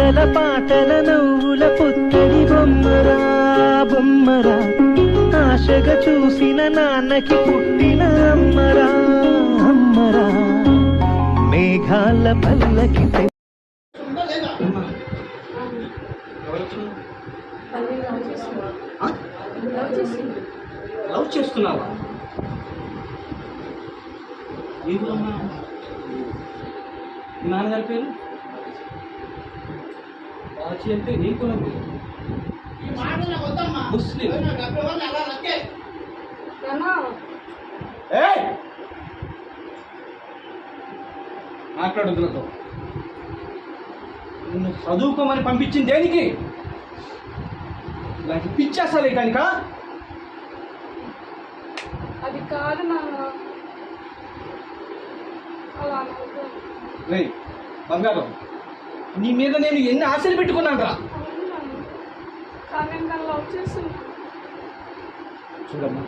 ఆటల పాటల నవ్వుల పుత్తడి బొమ్మరా బొమ్మరా, ఆశగా చూసిన నాన్నకి పుట్టిన అమ్మరా అమ్మరా, మేఘాల పల్లకి లవ్ చేస్తున్నావా? ఏమన్నా మీ నాన్నగారి పేరు బాజీ అంటే నీ కులం ముస్లిం. మాట్లాడుతున్నతో నిన్ను చదువుకోమని పంపించింది దేనికి? ఇలాంటి పిచ్చేసాలే కనుక. అది కాదు నాన్న, అలా రే బంగారం, నీ మీద నేను ఎన్ని ఆశలు పెట్టుకున్నాను రా. కానీ నేను లవ్ చేస్తున్నా. చూడమ్మా,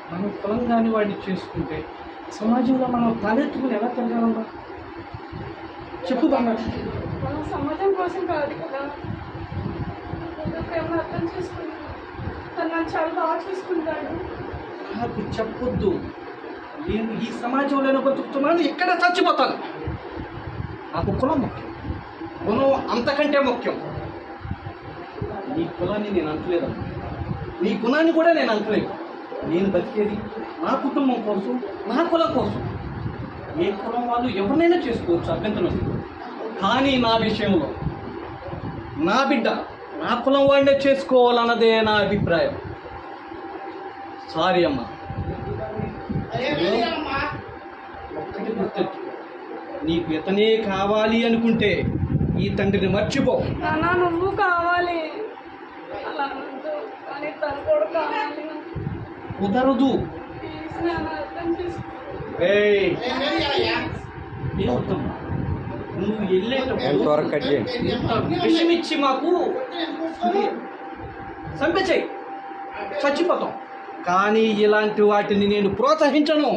మనం కులం కాని వాడిని చేసుకుంటే సమాజంలో మనం తలెత్తుకుని ఎలా తిరగాలమ్మా? చెప్పు బంగారం. మనం సమాజం కోసం కాదు కదా, ప్రేమ అర్థం చేసుకుంటాను. తను నన్ను చాలా బాగా చూసుకుంటాడు. నాకు చెప్పొద్దు. నేను ఈ సమాజంలోనే బతుకుతున్నాను, ఎక్కడ చచ్చిపోతాను. నాకు కులం ముఖ్యం, గుణం అంతకంటే ముఖ్యం. నీ కులాన్ని నేను అంటలేదమ్మా, నీ గుణాన్ని కూడా నేను అంటలేదు. నేను బతికేది నా కుటుంబం కోసం, నా కులం కోసం. ఏ కులం వాళ్ళు ఎవరినైనా చేసుకోవచ్చు, అభ్యంతరం లేదు. కానీ నా విషయంలో నా బిడ్డ నా కులం వాడినే చేసుకోవాలన్నదే నా అభిప్రాయం. సారీ అమ్మా. ఒక్కటి గుర్తెట్టు, నీకు ఇతనే కావాలి అనుకుంటే ఈ తండ్రిని మర్చిపో. నాన్న నువ్వు కావాలి, అలా అనొద్దు. కానీ తను కూడా కావాలి. కుదరదు. ప్లీజ్ నాన్న అర్థం చేసుకో. ఏమవుతామ్మా, నువ్వు వెళ్ళేటప్పుడు విషమిచ్చి మాకు చంపేచేయి, చచ్చిపోతాం. కానీ ఇలాంటి వాటిని నేను ప్రోత్సహించను.